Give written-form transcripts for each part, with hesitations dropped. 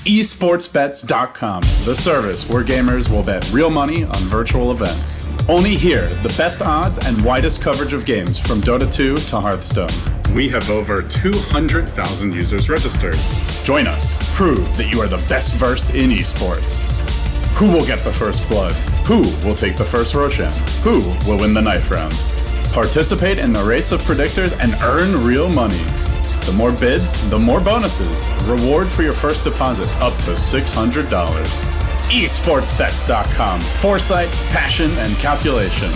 esportsbets.com, the service where gamers will bet real money on virtual events. Only here, the best odds and widest coverage of games from Dota 2 to Hearthstone. We have over 200,000 users registered. Join us. Prove that you are the best versed in esports. Who will get the first blood? Who will take the first Roshan? Who will win the knife round? Participate in the race of predictors and earn real money. The more bids, the more bonuses. Reward for your first deposit up to $600. esportsbets.com. Foresight, passion, and calculation.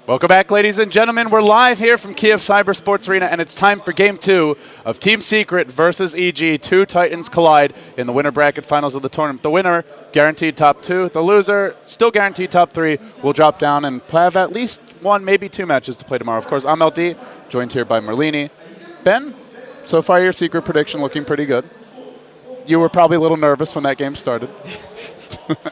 Welcome back, ladies and gentlemen. We're live here from Kiev Cybersports Arena, and it's time for Game 2 of Team Secret versus EG. Two Titans collide in the winner bracket finals of the tournament. The winner, guaranteed top 2. The loser, still guaranteed top 3, will drop down and have at least 1, maybe 2 matches to play tomorrow. Of course, I'm LD, joined here by Merlini. Ben, so far your Secret prediction looking pretty good. You were probably a little nervous when that game started.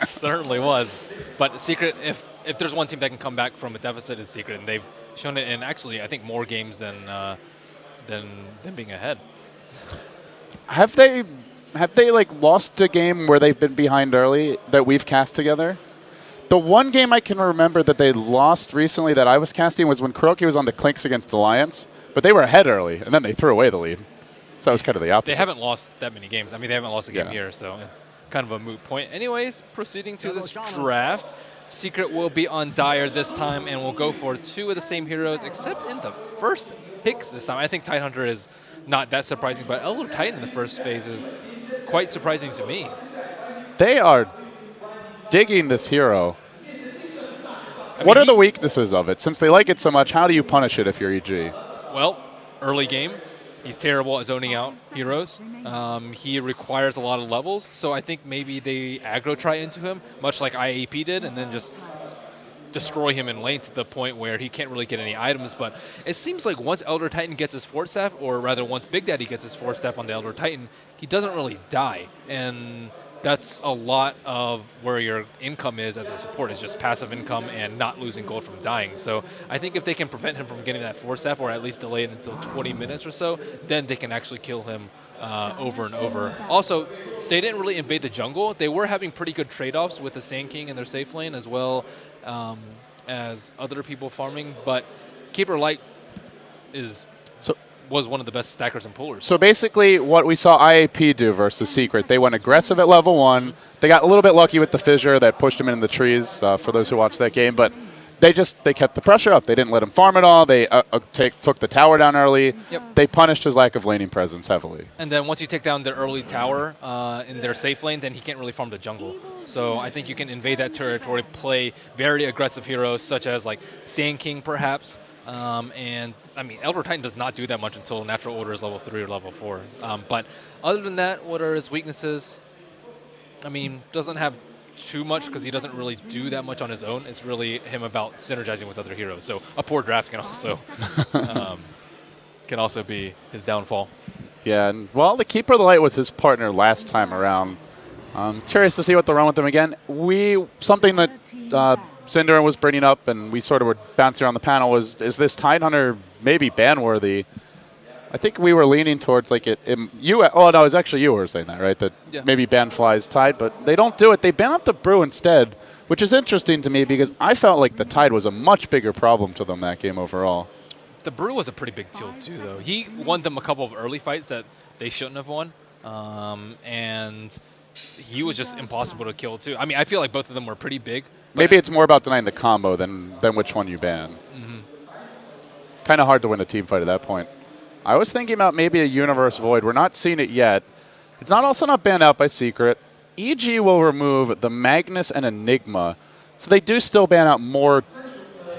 Certainly was. But Secret, if there's one team that can come back from a deficit, is Secret, and they've shown it in actually, I think, more games than them being ahead. Have they like lost a game where they've been behind early that we've cast together? The one game I can remember that they lost recently that I was casting was when Kuroki was on the Clinks against Alliance, but they were ahead early, and then they threw away the lead. So that was kind of the opposite. They haven't lost that many games. I mean, they haven't lost a game here, so it's kind of a moot point. Anyways, proceeding to this draft. Secret will be on Dire this time, and will go for 2 of the same heroes, except in the first picks this time. I think Tidehunter is not that surprising, but Elder Titan in the first phase is quite surprising to me. They are digging this hero. What are the weaknesses of it? Since they like it so much, how do you punish it if you're EG? Well, early game, he's terrible at zoning out heroes. He requires a lot of levels, so I think maybe they aggro try into him, much like IAP did, and then just destroy him in lane to the point where he can't really get any items. But it seems like once Elder Titan gets his Fort Staff, or rather once Big Daddy gets his Fort Staff on the Elder Titan, he doesn't really die. And that's a lot of where your income is as a support, is just passive income and not losing gold from dying. So I think if they can prevent him from getting that Force Staff, or at least delay it until 20 minutes or so, then they can actually kill him over and over. Also, they didn't really invade the jungle. They were having pretty good trade-offs with the Sand King in their safe lane, as well as other people farming, but Keeper Light was one of the best stackers and pullers. So basically what we saw IAP do versus Secret, they went aggressive at level 1. They got a little bit lucky with the fissure that pushed him in the trees, for those who watched that game, but they kept the pressure up. They didn't let him farm at all. They took the tower down early. Yep. They punished his lack of laning presence heavily. And then once you take down their early tower in their safe lane, then he can't really farm the jungle. So I think you can invade that territory, play very aggressive heroes such as like Sand King perhaps, and I mean, Elder Titan does not do that much until Natural Order is level 3 or level 4. But other than that, what are his weaknesses? I mean, doesn't have too much because he doesn't really do that much on his own. It's really him about synergizing with other heroes. So a poor draft can also be his downfall. Yeah, and well, the Keeper of the Light was his partner last time around. Curious to see what they'll run with him again. Something that Cinder was bringing up, and we sort of were bouncing around the panel, was, is this Tidehunter maybe ban-worthy? I think we were leaning towards like oh no, it was actually you who were saying that, right? That maybe ban flies Tide, but they don't do it. They ban out the Brew instead, which is interesting to me because I felt like the Tide was a much bigger problem to them that game overall. The Brew was a pretty big deal too, though. He won them a couple of early fights that they shouldn't have won, and he was just impossible to kill too. I mean, I feel like both of them were pretty big. Maybe it's more about denying the combo than which one you ban. Mm-hmm. Kind of hard to win a team fight at that point. I was thinking about maybe a Universe Void. We're not seeing it yet. It's also not banned out by Secret. EG will remove the Magnus and Enigma, so they do still ban out more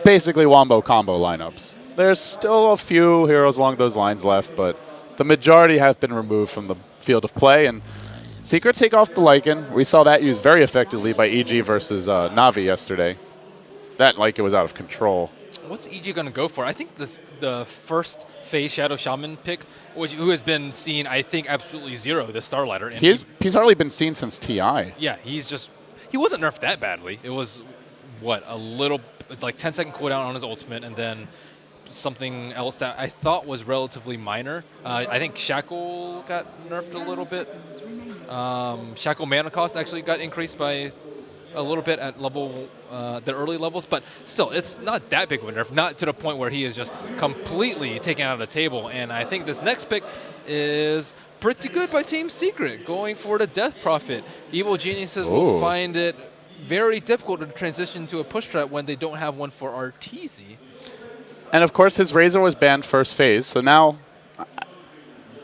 basically Wombo combo lineups. There's still a few heroes along those lines left, but the majority have been removed from the field of play, and Secret take off the Lycan. We saw that used very effectively by EG versus Na'Vi yesterday. That Lycan was out of control. What's EG going to go for? I think the first phase Shadow Shaman pick, who has been seen, I think, absolutely zero, the Starladder. And he's hardly been seen since TI. Yeah, he wasn't nerfed that badly. It was, what, a little, like 10-second cooldown on his ultimate, and then something else that I thought was relatively minor. I think Shackle got nerfed a little bit. Shackle mana cost actually got increased by a little bit at level the early levels, but still, it's not that big of a nerf. Not to the point where he is just completely taken out of the table. And I think this next pick is pretty good by Team Secret, going for the Death Prophet. Evil Geniuses will find it very difficult to transition to a push strat when they don't have one for Arteezy. And of course, his Razor was banned first phase, so now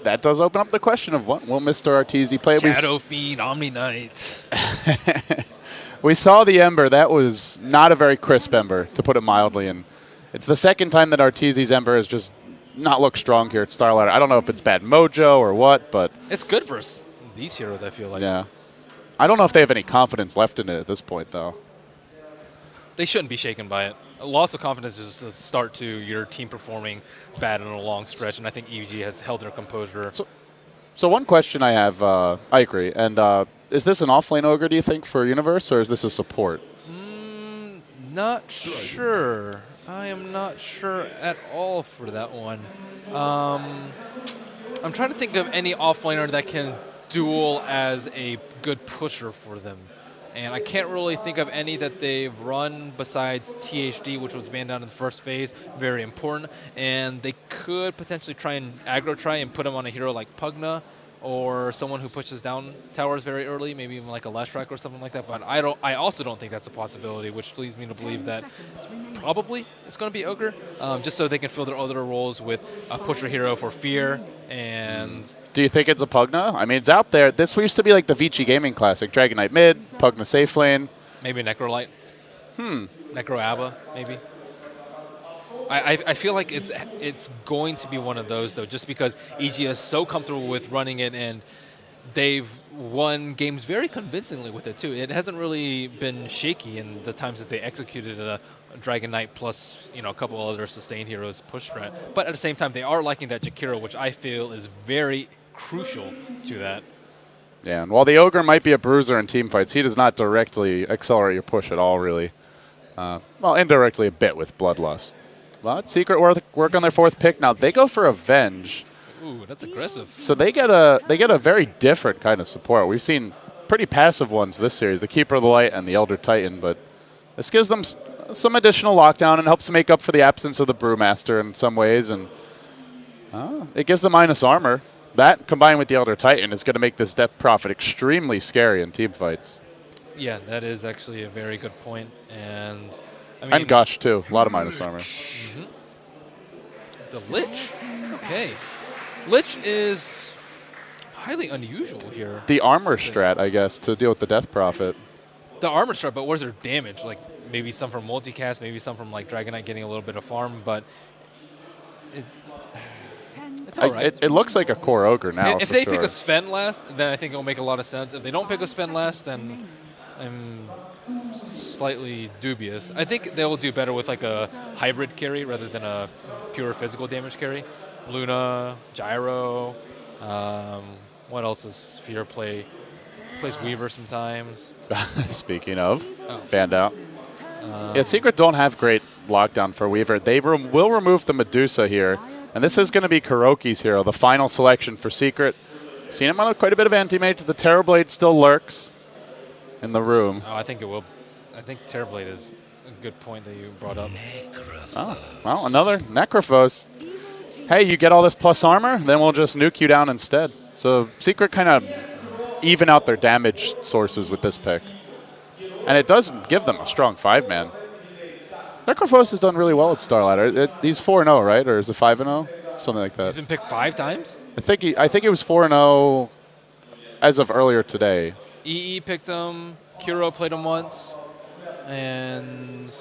that does open up the question of what will Mr. Arteezy play. Shadow Fiend, Omni Knight. We saw the Ember. That was not a very crisp Ember, to put it mildly. And it's the second time that Arteezy's Ember has just not looked strong here at Starladder. I don't know if it's bad mojo or what, but it's good for these heroes, I feel like. Yeah. I don't know if they have any confidence left in it at this point, though. They shouldn't be shaken by it. A loss of confidence is a start to your team performing bad in a long stretch, and I think EG has held their composure. So one question I have, I agree, and is this an offlane ogre, do you think, for Universe, or is this a support? Not sure. I am not sure at all for that one. I'm trying to think of any offlaner that can duel as a good pusher for them. And I can't really think of any that they've run besides THD, which was banned out in the first phase. Very important. And they could potentially try and aggro try and put him on a hero like Pugna, or someone who pushes down towers very early, maybe even like a Leshrac or something like that. But I also don't think that's a possibility, which leads me to believe that probably it's going to be Ogre, just so they can fill their other roles with a pusher hero for Fear. And do you think it's a Pugna? I mean, it's out there. This used to be like the Vici Gaming Classic. Dragon Knight mid, Pugna safe lane. Maybe Necrolite. Necro Abba, maybe. I feel like it's going to be one of those, though, just because EG is so comfortable with running it, and they've won games very convincingly with it, too. It hasn't really been shaky in the times that they executed a Dragon Knight plus, a couple other sustained heroes push strat. But at the same time, they are liking that Jakiro, which I feel is very crucial to that. Yeah, and while the Ogre might be a bruiser in team fights, he does not directly accelerate your push at all, really. Well, indirectly a bit with Bloodlust. But Secret work on their fourth pick. Now they go for Avenge. Ooh, that's aggressive. So they get a very different kind of support. We've seen pretty passive ones this series, the Keeper of the Light and the Elder Titan, but this gives them some additional lockdown and helps make up for the absence of the Brewmaster in some ways, and it gives them minus armor. That, combined with the Elder Titan, is going to make this Death Prophet extremely scary in team fights. Yeah, that is actually a very good point. And I mean, and Gush, too. A lot of minus armor. The Lich. Okay. Lich is highly unusual here. The armor strat, I guess, to deal with the Death Prophet. The armor strat, but where's their damage? Like, maybe some from multicast, maybe some from, like, Dragon Knight getting a little bit of farm, but it's all right. It looks like a core Ogre now, if they pick a Sven last, then I think it'll make a lot of sense. If they don't pick a Sven last, then I'm slightly dubious. I think they'll do better with like a hybrid carry rather than a pure physical damage carry. Luna, Gyro, what else does Fear play? Plays Weaver sometimes. Speaking of, banned out. Yeah, Secret don't have great lockdown for Weaver. They will remove the Medusa here, and this is going to be Kuroki's hero, the final selection for Secret. Seen him on quite a bit of anti-mage. The Terrorblade still lurks in the room. Oh, I think it will. I think Terrorblade is a good point that you brought up. Oh, well, another Necrophos. Hey, you get all this plus armor, then we'll just nuke you down instead. So Secret kind of even out their damage sources with this pick. And it does give them a strong 5-man. Necrophos has done really well at Starladder. He's 4-0, right? Or is it 5-0? Something like that. He's been picked 5 times? I think it was 4-0 as of earlier today. EE picked him. Kuro played him once. And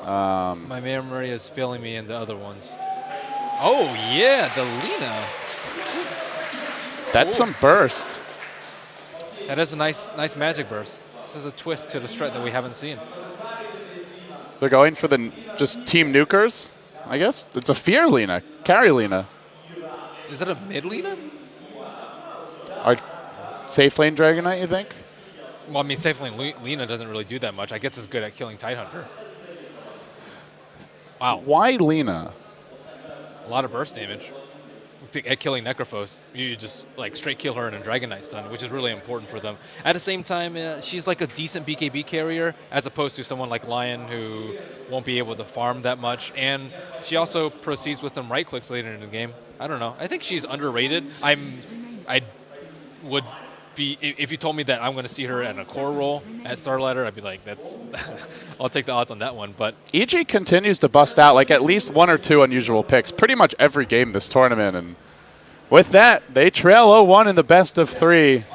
my memory is failing me in the other ones. Oh, yeah, the Lina. That's some burst. That is a nice magic burst. This is a twist to the strat that we haven't seen. They're going for the just team nukers, I guess. It's a Fear Lina, carry Lina. Is that a mid Lina? Our safe lane Dragon Knight, you think? Well, I mean, safe lane Lina doesn't really do that much. I guess it's good at killing Tidehunter. Wow. Why Lina? a lot of burst damage. At killing Necrophos, you just like straight kill her in a Dragon Knight stun, which is really important for them. At the same time, she's like a decent BKB carrier as opposed to someone like Lion who won't be able to farm that much. And she also proceeds with some right clicks later in the game. I don't know. I think she's underrated. I would be, if you told me that I'm going to see her in a core role at Starladder, I'd be like, that's, I'll take the odds on that one. But EG continues to bust out like at least 1 or 2 unusual picks pretty much every game this tournament, and with that, they trail 0-1 in the best of 3.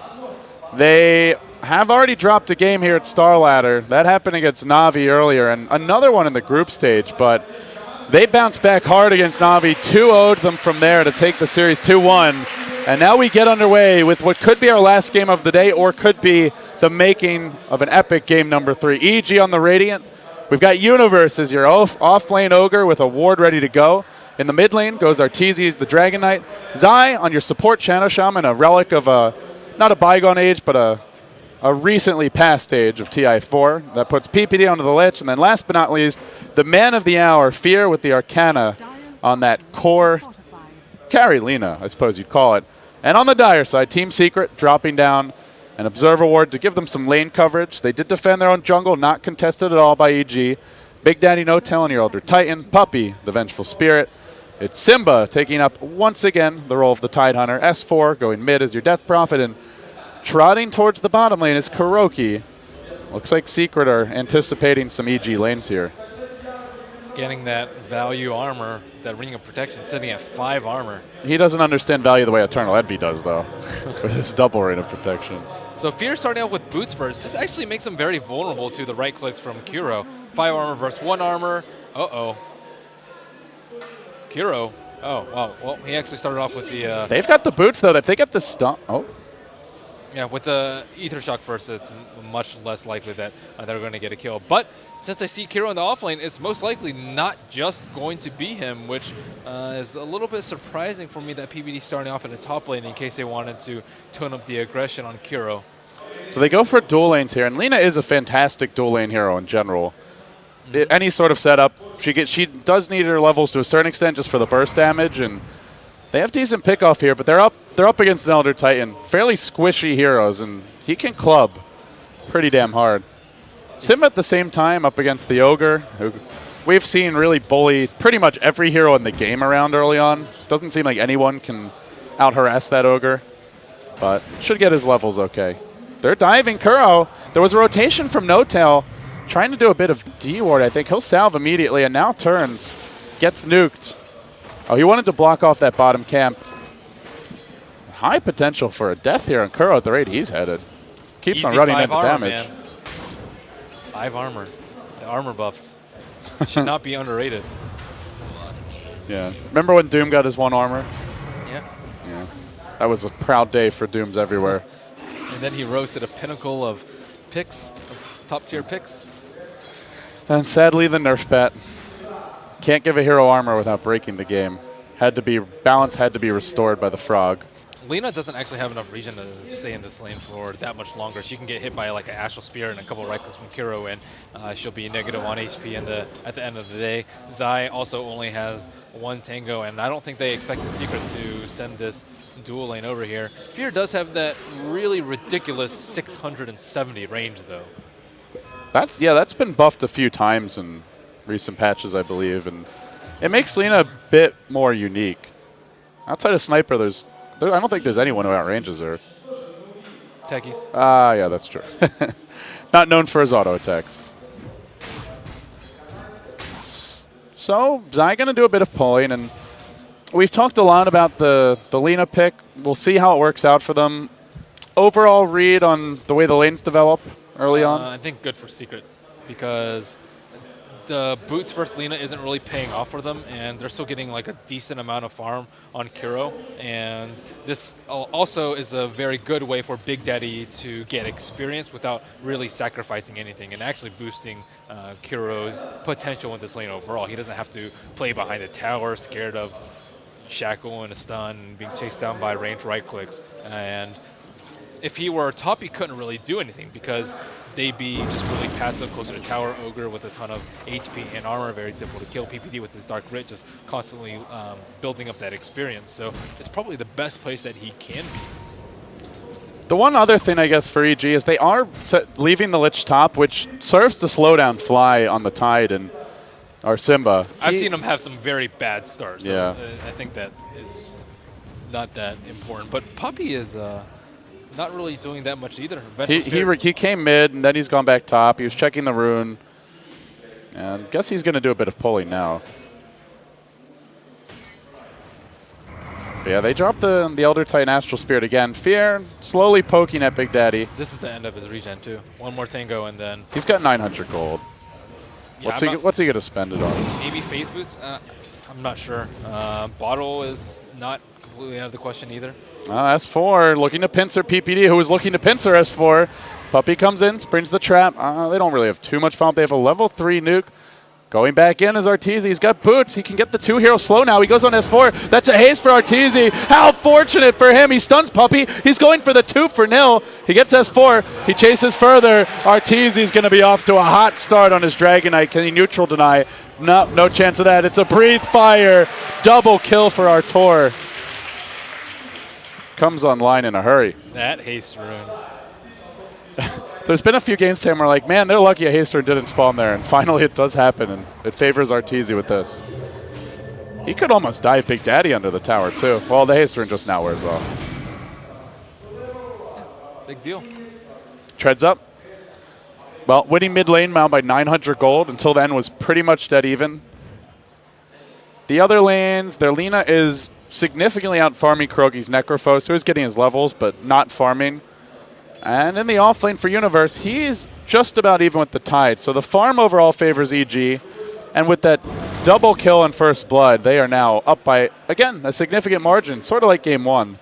They have already dropped a game here at Starladder. That happened against Na'Vi earlier, and another one in the group stage, but they bounced back hard against Na'Vi, 2-0'd them from there to take the series 2-1. And now we get underway with what could be our last game of the day or could be the making of an epic game number 3. EG on the Radiant. We've got Universe as your off-lane Ogre with a ward ready to go. In the mid lane goes Arteezy, the Dragon Knight. Zai on your support Shadow Shaman, a relic of not a bygone age, but a recently past age of TI4. That puts PPD onto the Lich. And then last but not least, the man of the hour, Fear with the Arcana on that core carry Lina, I suppose you'd call it. And on the Dire side, Team Secret dropping down an Observer Ward to give them some lane coverage. They did defend their own jungle, not contested at all by EG. Big Daddy No Tail on your Elder Titan. Puppy, the Vengeful Spirit. It's Simba taking up once again the role of the Tide Hunter. S4 going mid as your Death Prophet, and trotting towards the bottom lane is Kuroki. Looks like Secret are anticipating some EG lanes here. Getting that value armor, that Ring of Protection, sitting at 5 armor. He doesn't understand value the way Eternal Envy does, though, with his double Ring of Protection. So Fear starting out with boots first. This actually makes him very vulnerable to the right clicks from Kuro. 5 armor versus 1 armor. Uh-oh. Kuro. Oh, wow. Well, he actually started off with the... They've got the boots, though. If they get the stun... Oh. Yeah, with the Ether Shock first, it's much less likely that they're going to get a kill. But since I see Kuro in the offlane, it's most likely not just going to be him, which is a little bit surprising for me that PBD starting off in the top lane in case they wanted to tone up the aggression on Kuro. So they go for dual lanes here, and Lina is a fantastic dual lane hero in general. Any sort of setup, she does need her levels to a certain extent just for the burst damage, and they have decent pickoff here, but they're up against an Elder Titan. Fairly squishy heroes, and he can club pretty damn hard. Sim at the same time up against the Ogre, who we've seen really bully pretty much every hero in the game around early on. Doesn't seem like anyone can out-harass that Ogre, but should get his levels okay. They're diving Kuro. There was a rotation from No Tail, trying to do a bit of D-ward, I think. He'll salve immediately and now turns. Gets nuked. Oh, he wanted to block off that bottom camp. High potential for a death here on Kuro at the rate he's headed. Keeps on running into damage. Man. 5 armor. The armor buffs should not be underrated. Yeah. Remember when Doom got his 1 armor? Yeah. Yeah. That was a proud day for Dooms everywhere. And then he rose to the pinnacle of picks, of top-tier picks. And sadly, the nerf bat. Can't give a hero armor without breaking the game. Balance had to be restored by the frog. Lina doesn't actually have enough regen to stay in this lane for that much longer. She can get hit by like an Astral Spear and a couple of right clicks from Kuro, and she'll be negative on HP at the end of the day. Zai also only has 1 Tango, and I don't think they expected Secret to send this dual lane over here. Fear does have that really ridiculous 670 range, though. That's been buffed a few times in recent patches, I believe, and it makes Lina a bit more unique. Outside of Sniper, I don't think there's anyone who outranges her. Techies. Yeah, that's true. Not known for his auto attacks. So, Zai going to do a bit of pulling, and we've talked a lot about the Lina pick. We'll see how it works out for them. Overall read on the way the lanes develop early on? I think good for Secret, because the boots versus Lina isn't really paying off for them, and they're still getting like a decent amount of farm on Kuro. And this also is a very good way for Big Daddy to get experience without really sacrificing anything, and actually boosting Kuro's potential in this lane overall. He doesn't have to play behind the tower, scared of Shackle and a stun and being chased down by ranged right clicks. And if he were top, he couldn't really do anything, because they be just really passive, closer to tower, ogre with a ton of HP and armor, very difficult to kill. PPD with his Dark Grit just constantly building up that experience. So it's probably the best place that he can be. The one other thing, I guess, for EG is they are leaving the Lich top, which serves to slow down Fly on the Tide and or Simba. I've seen him have some very bad starts. So yeah. I think that is not that important. But Puppy is not really doing that much either. He came mid, and then he's gone back top. He was checking the rune. And I guess he's going to do a bit of pulling now. But yeah, they dropped the Elder Titan Astral Spirit again. Fear slowly poking at Big Daddy. This is the end of his regen, too. One more Tango, and then... He's got 900 gold. Yeah, What's he going to spend it on? Maybe Phase Boots? I'm not sure. Bottle is not completely out of the question either. S4 looking to pincer PPD, who was looking to pincer S4. Puppy comes in, springs the trap. They don't really have too much fun. They have a level 3 nuke. Going back in is Arteezy. He's got boots. He can get the 2-hero slow now. He goes on S4. That's a haste for Arteezy. How fortunate for him. He stuns Puppy. He's going for the 2 for nil. He gets S4. He chases further. Arteezy's going to be off to a hot start on his Dragonite. Can he neutral deny? No chance of that. It's a breathe fire. Double kill for Artor. Comes online in a hurry. That haste rune. There's been a few games today where we're like, man, they're lucky a haste rune didn't spawn there, and finally it does happen, and it favors Arteezy with this. He could almost dive Big Daddy under the tower, too. Well, the haste rune just now wears off. Big deal. Treads up. Well, winning mid lane now by 900 gold. Until then was pretty much dead even. The other lanes, their Lina is significantly out farming Kuroki's Necrophos, who is getting his levels, but not farming. And in the off lane for Universe, he's just about even with the Tide. So the farm overall favors EG. And with that double kill in First Blood, they are now up by, again, a significant margin, sort of like Game 1.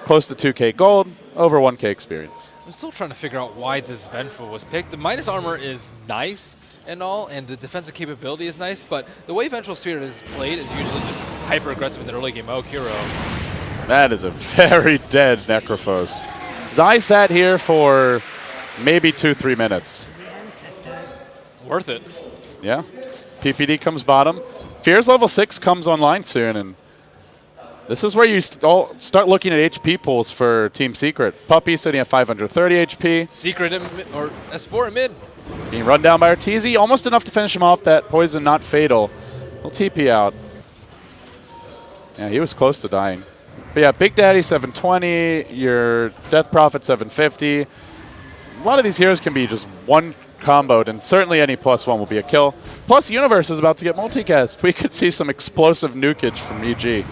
Close to 2k gold, over 1k experience. I'm still trying to figure out why this Vengeful was picked. The Midas armor is nice and all, and the defensive capability is nice, but the way Vengeful Spirit is played is usually just hyper-aggressive in the early game. Oh, Kiro. That is a very dead Necrophos. Zai sat here for maybe 2-3 minutes. Worth it. Yeah. PPD comes bottom. Fear's level 6 comes online soon, and this is where you start looking at HP pools for Team Secret. Puppy sitting at 530 HP. Secret or S4 in mid. Being run down by Arteezy, almost enough to finish him off. That poison not fatal. We'll TP out. Yeah, he was close to dying. But yeah, Big Daddy 720, your Death Prophet 750. A lot of these heroes can be just one comboed, and certainly any +1 will be a kill. Plus, Universe is about to get multicast. We could see some explosive nukage from EG.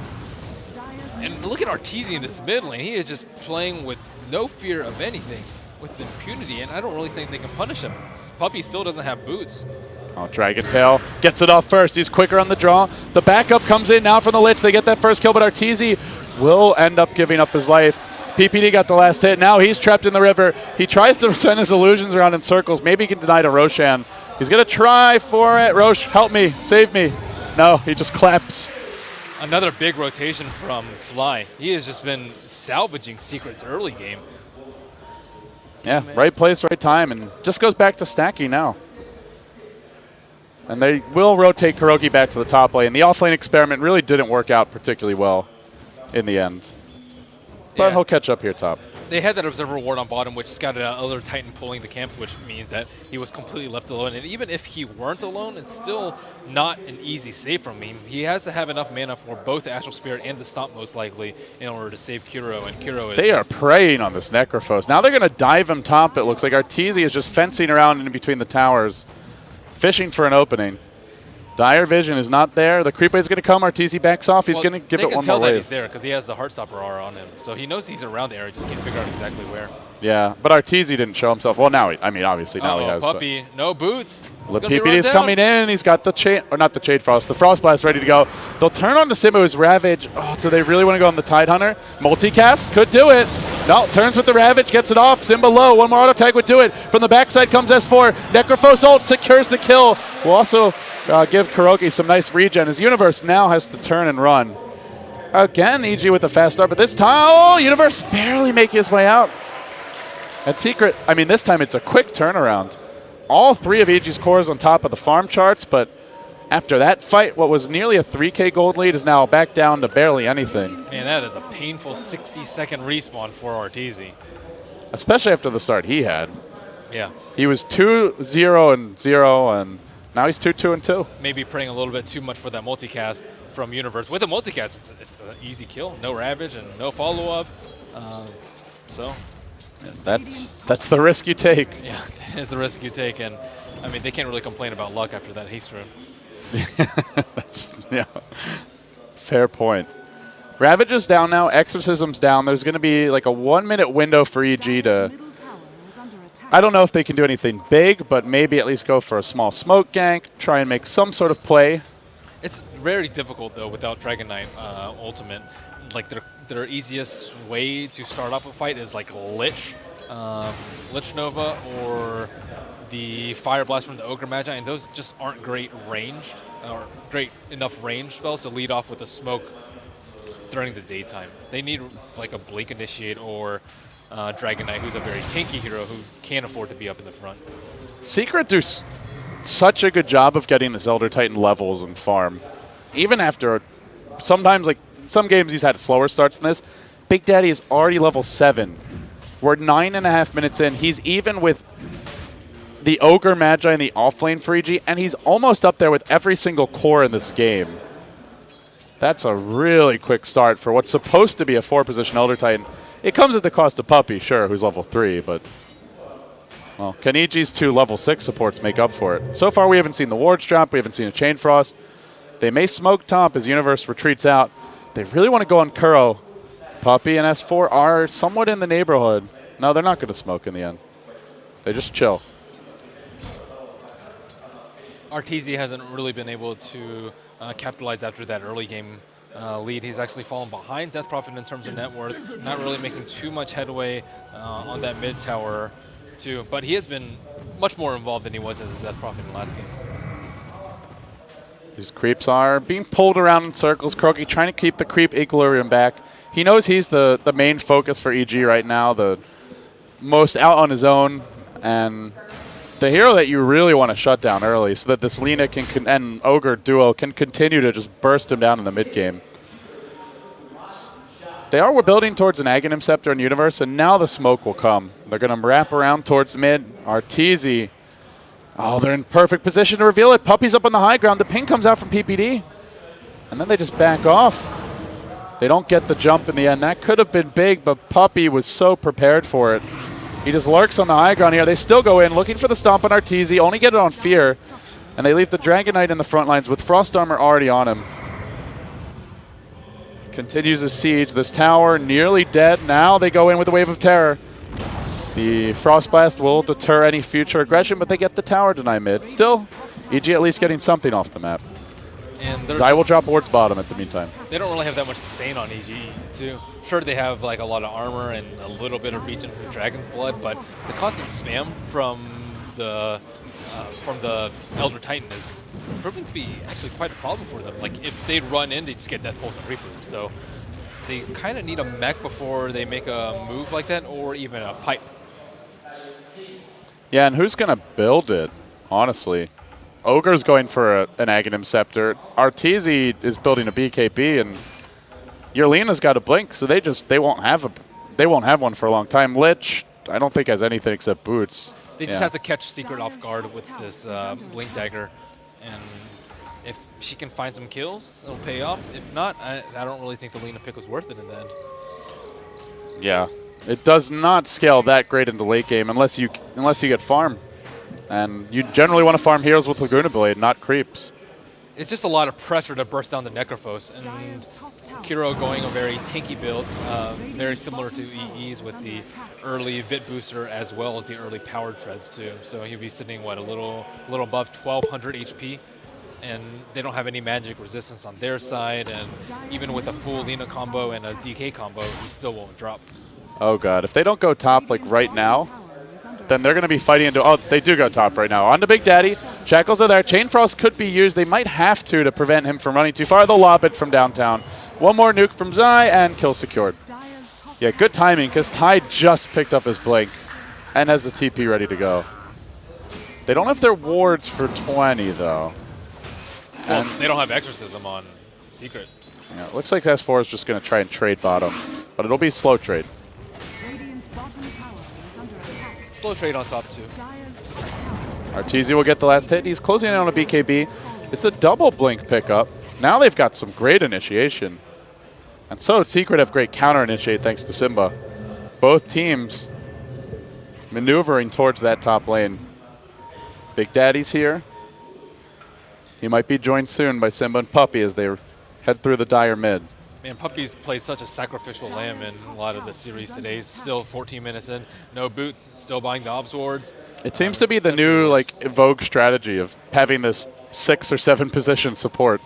And look at Arteezy in this mid lane. He is just playing with no fear of anything, with impunity, and I don't really think they can punish him. Puppy still doesn't have boots. Oh, Dragon Tail gets it off first. He's quicker on the draw. The backup comes in now from the Lich. They get that first kill, but Arteezy will end up giving up his life. PPD got the last hit. Now he's trapped in the river. He tries to send his illusions around in circles. Maybe he can deny to Roshan. He's going to try for it. Rosh, help me. Save me. No, he just claps. Another big rotation from Fly. He has just been salvaging Secret's early game. Yeah, right place, right time, and just goes back to stacking now. And they will rotate Kuroki back to the top lane. The offlane experiment really didn't work out particularly well in the end. But he'll catch up here top. They had that Observer Ward on bottom, which scouted out other Titan pulling the camp, which means that he was completely left alone. And even if he weren't alone, it's still not an easy save from him. He has to have enough mana for both the Astral Spirit and the Stomp, most likely, in order to save Kiro. And Kiro is... They are preying on this Necrophos. Now they're going to dive him top, it looks like. Arteezy is just fencing around in between the towers, fishing for an opening. Dire Vision is not there. The creep wave is going to come. Arteezy backs off. He's going to give it one more wave. They can tell that he's there because he has the Heartstopper aura on him. So he knows he's around the area, just can't figure out exactly where. Yeah, but Arteezy didn't show himself. Well, now, I mean, obviously now he has. Puppy, no boots. PPD is coming in. He's got the Chain, or not the Shade Frost, the Frost Blast ready to go. They'll turn on to Simba's Ravage. Oh, do they really want to go on the Tidehunter? Multicast could do it. No, turns with the Ravage, gets it off. Simba low. One more auto tag would do it. From the backside comes S4. Necrophos ult secures the kill. Will also give Kuroki some nice regen. His Universe now has to turn and run. Again, EG with a fast start, but this time, oh, Universe barely making his way out. At Secret, I mean, this time it's a quick turnaround. All 3 of EG's cores on top of the farm charts, but after that fight, what was nearly a 3K gold lead is now back down to barely anything. Man, that is a painful 60-second respawn for Arteezy. Especially after the start he had. Yeah. He was 2-0-0, and now he's 2-2-2. Maybe praying a little bit too much for that multicast from Universe. With a multicast, it's an easy kill. No Ravage and no follow-up. So that's the risk you take. yeah, that is the risk you take. And, I mean, they can't really complain about luck after that haste rune. Yeah, fair point. Ravage is down now. Exorcism's down. There's going to be like a 1-minute window for EG to... I don't know if they can do anything big, but maybe at least go for a small smoke gank, try and make some sort of play. It's very difficult, though, without Dragon Knight Ultimate. Like, their easiest way to start off a fight is like Lich Nova, or the Fire Blast from the Ogre Magi, and those just aren't great ranged, or great enough range spells to lead off with a smoke during the daytime. They need like a Blink Initiate or Dragon Knight, who's a very tanky hero who can't afford to be up in the front. Secret do such a good job of getting this Elder Titan levels and farm. Even after, sometimes like some games he's had slower starts than this. Big Daddy is already level 7. We're 9.5 minutes in. He's even with the Ogre Magi and the offlane for EG, and he's almost up there with every single core in this game. That's a really quick start for what's supposed to be a 4-position Elder Titan. It comes at the cost of Puppy, sure, who's level 3, but... Well, can EG's 2 level 6 supports make up for it? So far, we haven't seen the wards drop. We haven't seen a Chain Frost. They may smoke top as Universe retreats out. They really want to go on Kuro. Puppy and S4 are somewhat in the neighborhood. No, they're not going to smoke in the end. They just chill. Arteezy hasn't really been able to capitalize after that early game lead. He's actually fallen behind Death Prophet in terms of net worth, not really making too much headway on that mid tower too, but he has been much more involved than he was as a Death Prophet in the last game. These creeps are being pulled around in circles. Kroki trying to keep the creep equilibrium back. He knows he's the main focus for EG right now, the most out on his own, and the hero that you really want to shut down early so that this Lina and Ogre duo can continue to just burst him down in the mid game. We're building towards an Aghanim Scepter in Universe, and now the smoke will come. They're going to wrap around towards mid. Arteezy, oh, they're in perfect position to reveal it. Puppy's up on the high ground. The ping comes out from PPD, and then they just back off. They don't get the jump in the end. That could have been big, but Puppy was so prepared for it. He just lurks on the high ground here. They still go in, looking for the stomp on Arteezy, only get it on Fear, and they leave the Dragon Knight in the front lines with Frost Armor already on him. Continues his siege. This tower nearly dead. Now they go in with a Wave of Terror. The Frost Blast will deter any future aggression, but they get the tower deny mid. Still, EG at least getting something off the map. And Zai will drop wards bottom at the meantime. They don't really have that much sustain on EG too. Sure, they have like a lot of armor and a little bit of regen from Dragon's Blood, but the constant spam from the Elder Titan is proving to be actually quite a problem for them. Like if they run in, they just get Death Pulse and Reaper. So they kind of need a mech before they make a move like that, or even a pipe. Yeah, and who's going to build it, honestly? Ogre's going for an Aghanim Scepter. Arteezy is building a BKB, and Yerlina's got a Blink, so they won't have one for a long time. Lich, I don't think has anything except boots. They just have to catch Secret off guard with this Blink Dagger, and if she can find some kills, it'll pay off. If not, I don't really think the Lina pick was worth it in the end. Yeah, it does not scale that great in the late game unless you get farm. And you generally want to farm heroes with Laguna Blade, not creeps. It's just a lot of pressure to burst down the Necrophos, and Kiro going a very tanky build, very similar to EE's with the early Vit booster as well as the early power treads too. So he'll be sitting what, a little above 1200 HP, and they don't have any magic resistance on their side, and even with a full Lina combo and a DK combo, he still won't drop. Oh god, if they don't go top like right now, then they're going to be fighting into... Oh, they do go top right now. On to Big Daddy. Shackles are there. Chain Frost could be used. They might have to prevent him from running too far. They'll lob it from downtown. One more nuke from Zai, and kill secured. Yeah, good timing, because Ty just picked up his Blink. and has the TP ready to go. They don't have their wards for 20, though. Well, they don't have Exorcism on Secret. Yeah, it looks like S4 is just going to try and trade bottom, but it'll be slow trade. Slow trade on top, too. Arteezy will get the last hit. He's closing in on a BKB. It's a double blink pickup. Now they've got some great initiation. And so Secret have great counter initiate thanks to Simba. Both teams maneuvering towards that top lane. Big Daddy's here. He might be joined soon by Simba and Puppy as they head through the dire mid. Man, Puppy's played such a sacrificial lamb in a lot of the series today. He's still 14 minutes in, no boots, still buying the Obs wards. It seems to be the new Vogue strategy of having this 6 or 7 position support.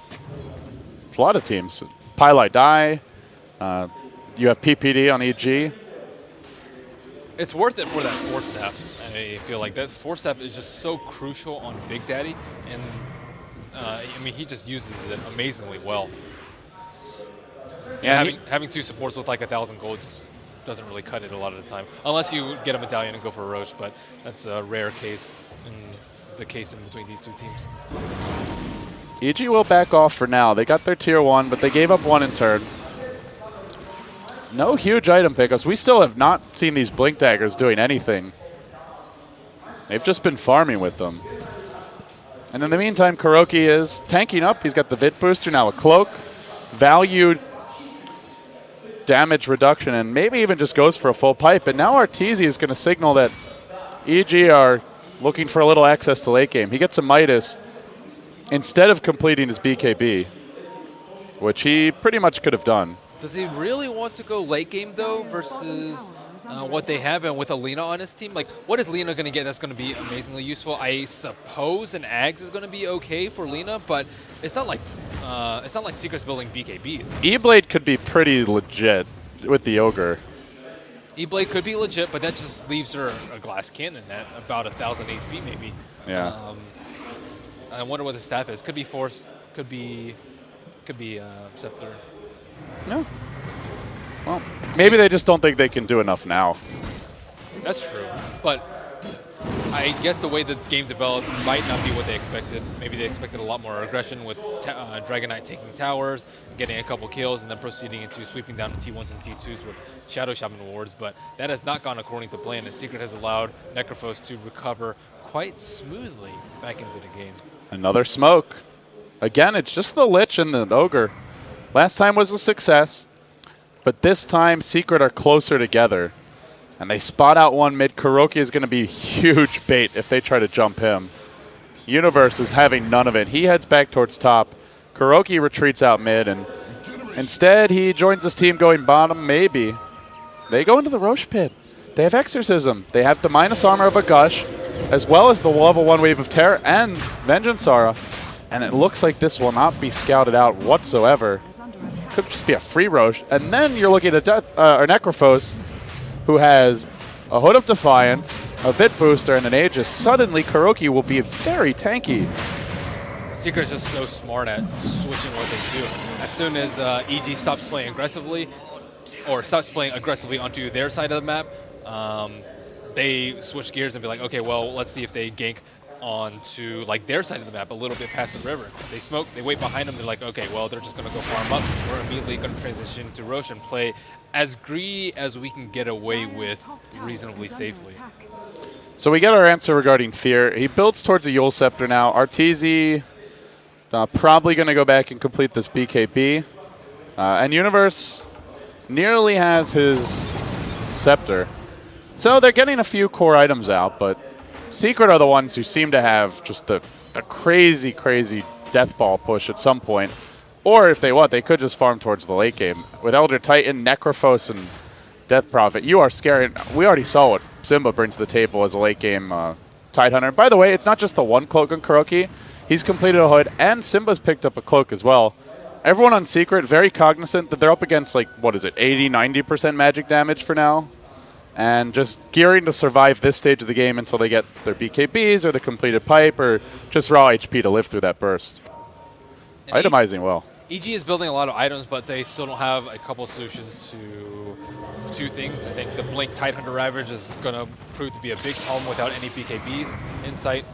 It's a lot of teams. Pylite die. You have PPD on EG. It's worth it for that 4-step. I feel like that 4-step is just so crucial on Big Daddy, and I mean, he just uses it amazingly well. Yeah, having 2 supports with like 1,000 gold just doesn't really cut it a lot of the time, unless you get a medallion and go for a Roche, but that's a rare case in the case in between these 2 teams. EG will back off for now. They got their tier 1, but they gave up 1 in turn. No huge item pickups. We still have not seen these Blink Daggers doing anything. They've just been farming with them. And in the meantime, Kuroki is tanking up. He's got the Vit Booster, now a Cloak, valued damage reduction, and maybe even just goes for a full pipe. And now Arteezy is going to signal that EG are looking for a little access to late game. He gets a Midas instead of completing his BKB, which he pretty much could have done. Does he really want to go late game, though, versus what they have and with Alina on his team? Like, what is Lina going to get that's going to be amazingly useful? I suppose an Ags is going to be okay for Lina, but it's not like Secret's building BKBs. E-Blade could be pretty legit with the Ogre. E-Blade could be legit, but that just leaves her a glass cannon at about 1,000 HP, maybe. Yeah. I wonder what the staff is. Could be Force, could be Scepter. No. Well, maybe they just don't think they can do enough now. That's true, but I guess the way the game developed might not be what they expected. Maybe they expected a lot more aggression with Dragon Knight taking towers, getting a couple kills, and then proceeding into sweeping down the T1s and T2s with Shadow Shaman wards, but that has not gone according to plan, and Secret has allowed Necrophos to recover quite smoothly back into the game. Another smoke. Again, it's just the Lich and the Ogre. Last time was a success, but this time Secret are closer together. And they spot out one mid. Kuroki is going to be huge bait if they try to jump him. Universe is having none of it. He heads back towards top. Kuroki retreats out mid, and instead he joins his team going bottom, maybe. They go into the Roche pit. They have Exorcism. They have the minus armor of a Gush, as well as the level 1 wave of Terror and Vengeance Aura. And it looks like this will not be scouted out whatsoever. Could just be a free Roche. And then you're looking at Necrophos, who has a Hood of Defiance, a Vit Booster, and an Aegis. Suddenly, Kuroki will be very tanky. Secret's just so smart at switching what they do. As soon as EG stops playing aggressively, or stops playing aggressively onto their side of the map, they switch gears and be like, okay, well, let's see if they gank onto like their side of the map a little bit past the river. They smoke, they wait behind them, they're like, okay, well, they're just going to go farm up. We're immediately going to transition to Roche and play as greedy as we can get away with reasonably safely. So we get our answer regarding Fear. He builds towards a Yule Scepter now. Arteezy probably going to go back and complete this BKB. And Universe nearly has his Scepter. So they're getting a few core items out, but Secret are the ones who seem to have just the crazy, crazy death ball push at some point. Or if they want, they could just farm towards the late game. With Elder Titan, Necrophos, and Death Prophet, you are scary. We already saw what Simba brings to the table as a late game Tidehunter. By the way, it's not just the one cloak on Kuroki. He's completed a hood, and Simba's picked up a cloak as well. Everyone on Secret very cognizant that they're up against, like, what is it, 80-90% magic damage for now? And just gearing to survive this stage of the game until they get their BKBs or the completed pipe or just raw HP to live through that burst. And Itemizing well. EG is building a lot of items, but they still don't have a couple solutions to two things. I think the Blink Tidehunter Ravage is going to prove to be a big problem without any BKBs in sight,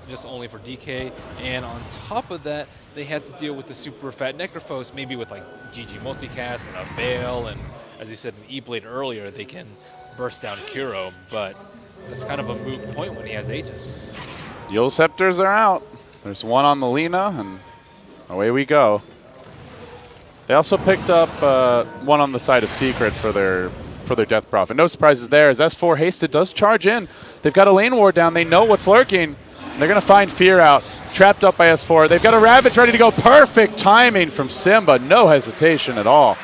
just only for DK. And on top of that, they had to deal with the super fat Necrophos, maybe with like GG Multicast and a Veil, and as you said in E-Blade earlier, they can burst down Kuro, but that's kind of a moot point when he has Aegis. Yule Scepters are out. There's one on the Lina, and away we go. They also picked up one on the side of Secret for their Death Prophet. No surprises there, as S4 Hasted does charge in. They've got a lane ward down. They know what's lurking. They're going to find Fear out. Trapped up by S4. They've got a Ravage ready to go. Perfect timing from Simba. No hesitation at all.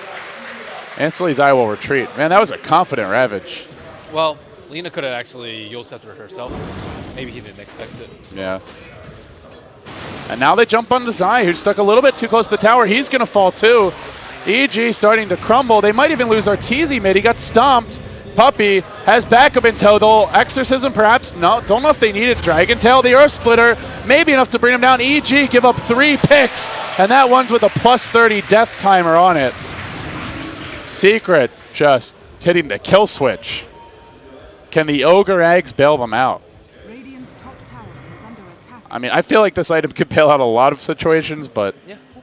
Instantly Zai will retreat. Man, that was a confident Ravage. Well, Lina could have actually Yule Sceptered herself. Maybe he didn't expect it. Yeah. And now they jump onto Zai, who's stuck a little bit too close to the tower. He's going to fall too. EG starting to crumble. They might even lose Arteezy mid. He got stomped. Puppey has backup in tow, though. Exorcism perhaps. No, don't know if they needed Dragon Tail. The Earth Splitter, maybe enough to bring him down. EG give up 3 picks, and that one's with a +30 death timer on it. Secret just hitting the kill switch. Can the Ogre Eggs bail them out? I mean, I feel like this item could bail out a lot of situations, but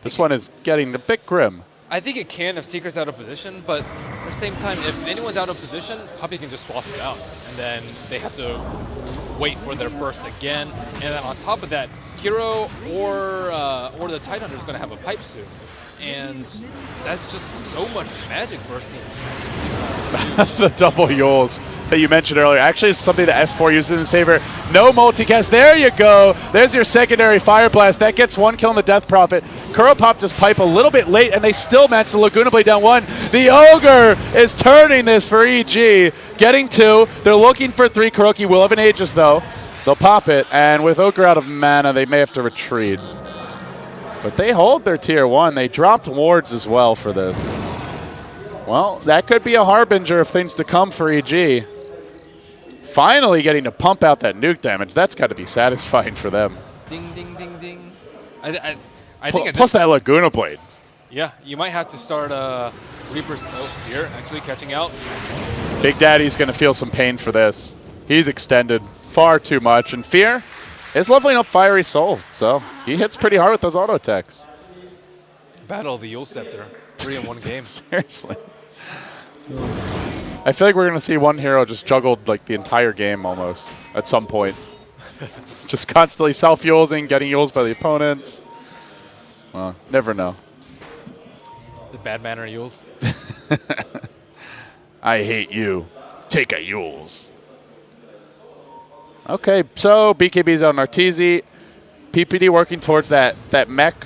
this one is getting a bit grim. I think it can if Secret's out of position, but at the same time, if anyone's out of position, Puppey can just swap it out, and then they have to wait for their burst again. And then on top of that, Hero or the Tidehunter is going to have a pipe soon, and that's just so much magic bursting. The double Yules that you mentioned earlier actually is something that S4 uses in his favor. No multicast. There you go. There's your secondary Fire Blast. That gets 1 kill on the Death Prophet. Kuro popped his pipe a little bit late, and they still match the Laguna Blade down 1. The Ogre is turning this for EG. Getting 2. They're looking for 3. Kuroki will have an Aegis, though. They'll pop it, and with Ogre out of mana, they may have to retreat. But they hold their tier 1. They dropped wards as well for this. Well, that could be a harbinger of things to come for EG. Finally getting to pump out that nuke damage. That's got to be satisfying for them. Ding, ding, ding, ding. I think plus that Laguna Blade. Yeah, you might have to start Reaper's... Oh, here, actually catching out. Big Daddy's going to feel some pain for this. He's extended far too much. And Fear is leveling up Fiery Soul, so he hits pretty hard with those auto attacks. Battle of the Yule Scepter. 3 in 1 game. Seriously. I feel like we're going to see one hero just juggled like the entire game almost at some point. Just constantly self-Yulesing, getting Yules by the opponents. Well, never know. The bad manner Yules. I hate you. Take a Yules. Okay, so BKB's out on Arteezy. PPD working towards that mech,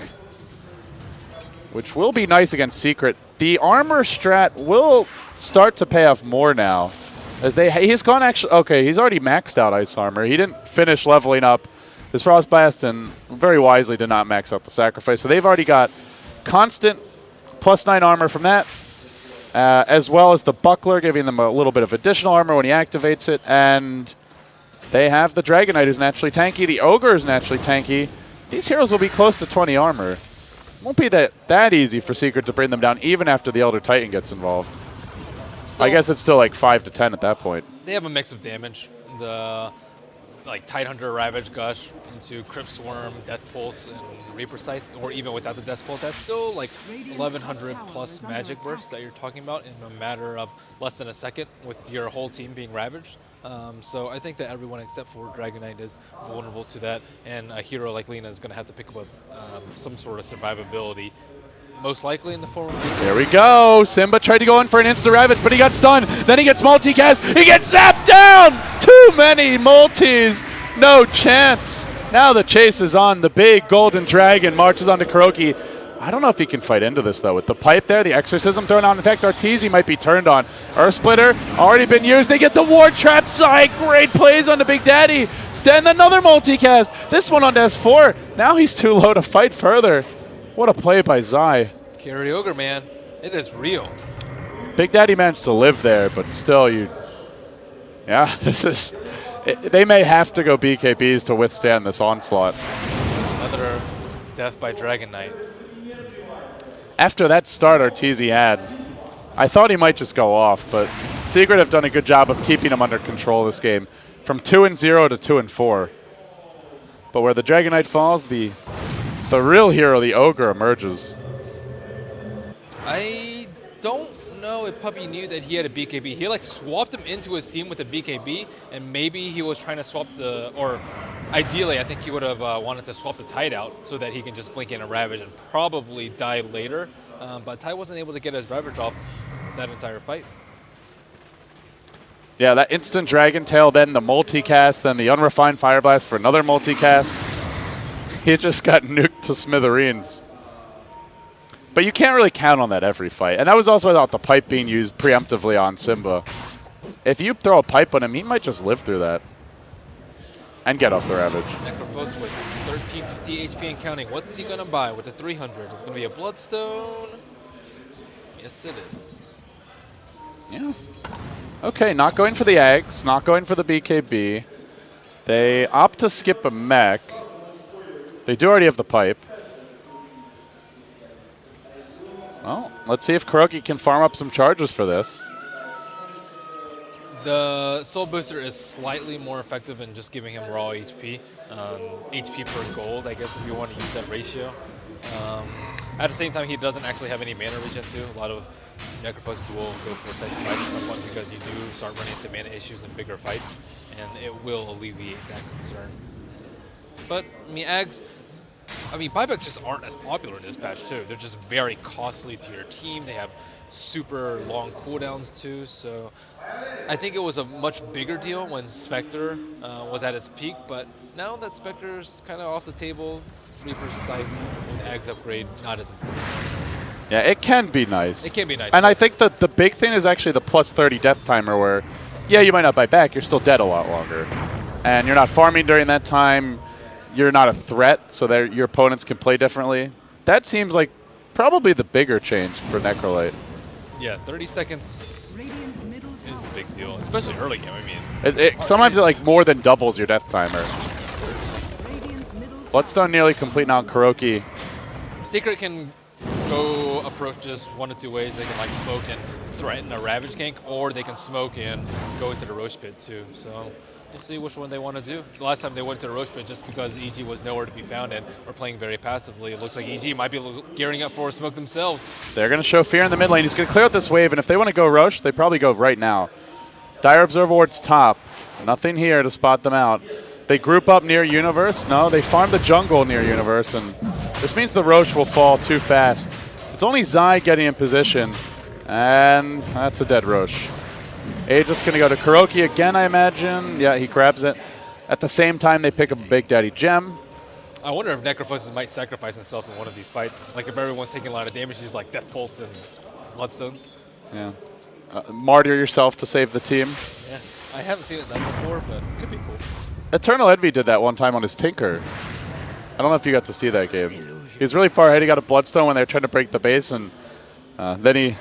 which will be nice against Secret. The armor strat will start to pay off more now, as he's gone actually. Okay, he's already maxed out ice armor. He didn't finish leveling up his Frost Blast, and very wisely did not max out the Sacrifice. So they've already got constant +9 armor from that, as well as the Buckler, giving them a little bit of additional armor when he activates it. And they have the Dragon Knight, who's naturally tanky. The Ogre is naturally tanky. These heroes will be close to 20 armor. Won't be that easy for Secret to bring them down, even after the Elder Titan gets involved. I guess it's still like 5 to 10 at that point. They have a mix of damage. The Tidehunter, Ravage, Gush into Crypt Swarm, Death Pulse, and Reaper Scythe, or even without the Death Pulse, that's still like 1100 plus magic bursts that you're talking about in a matter of less than a second with your whole team being ravaged. So I think that everyone except for Dragon Knight is vulnerable to that, and a hero like Lina is going to have to pick up some sort of survivability, most likely in the form of... Here we go. Simba tried to go in for an insta-ravage, but he got stunned. Then he gets multicast. He gets zapped down! Too many multis. No chance. Now the chase is on. The big golden dragon marches onto Kuroki. I don't know if he can fight into this, though. With the pipe there, the exorcism thrown on. In fact, Arteezy might be turned on. Earth Splitter already been used. They get the ward trap side. Great plays onto Big Daddy. Stand another multicast. This one onto S4. Now he's too low to fight further. What a play by Zai. Carry Ogre, man. It is real. Big Daddy managed to live there, but still, yeah, this is... They may have to go BKBs to withstand this onslaught. Another death by Dragon Knight. after that start Arteezy had, I thought he might just go off, but Secret have done a good job of keeping him under control this game. From 2-0 to 2-4. But where the Dragon Knight falls, the real hero, the Ogre, emerges. I don't know if Puppy knew that he had a BKB. He like swapped him into his team with a BKB, and maybe he was trying to swap or ideally I think he would have wanted to swap the Tide out so that he can just blink in a Ravage and probably die later. But Tide wasn't able to get his Ravage off that entire fight. Yeah, that instant Dragon Tail, then the multicast, then the unrefined Fire Blast for another multicast. He just got nuked to smithereens. But you can't really count on that every fight. And that was also without the pipe being used preemptively on Simba. If you throw a pipe on him, he might just live through that. And get off the Ravage. Necrophos with 1350 HP and counting. What's he going to buy with the 300? Is it going to be a Bloodstone? Yes, it is. Yeah. Okay, not going for the Ags, not going for the BKB. They opt to skip a mech. They do already have the pipe. Well, let's see if Kuroki can farm up some charges for this. The Soul Booster is slightly more effective in just giving him raw HP. HP per gold, I guess, if you want to use that ratio. At the same time, he doesn't actually have any mana regen too. A lot of Necrophoses will go for second fight at some point because you do start running into mana issues in bigger fights, and it will alleviate that concern. But, I mean, Ags, buybacks just aren't as popular in this patch too. They're just very costly to your team. They have super long cooldowns too, so I think it was a much bigger deal when Spectre was at its peak, but now that Spectre's kind of off the table, Reaper's Sight with Ags upgrade, not as important. Yeah, it can be nice. It can be nice. And I think that the big thing is actually the plus 30 death timer where, yeah, you might not buy back, you're still dead a lot longer. And you're not farming during that time, you're not a threat, so that your opponents can play differently. That seems like probably the bigger change for Necrolite. Yeah, 30 seconds is a big deal, especially early game. I mean, sometimes it like more than doubles your death timer. Bloodstone nearly complete now on Kuroki. Secret can go approach just one of two ways. They can like smoke and threaten a Ravage gank, or they can smoke and go into the Roche Pit too. So we'll see which one they want to do. The last time they went to the Roche Pit just because EG was nowhere to be found and were playing very passively. It looks like EG might be gearing up for a smoke themselves. They're going to show fear in the mid lane. He's going to clear out this wave, and if they want to go Roche, they probably go right now. Dire Observer Ward's top. Nothing here to spot them out. They group up near Universe. No, they farm the jungle near Universe, and this means the Roche will fall too fast. It's only Zai getting in position, and that's a dead Roche. Aegis going to go to Kuroki again, I imagine. Yeah, he grabs it. At the same time, they pick up a Big Daddy Gem. I wonder if Necrophos might sacrifice himself in one of these fights. Like if everyone's taking a lot of damage, he's like Death Pulse and Bloodstones. Yeah. Martyr yourself to save the team. Yeah, I haven't seen it done before, but it could be cool. Eternal Envy did that one time on his Tinker. I don't know if you got to see that game. He was really far ahead. He got a Bloodstone when they were trying to break the base, and then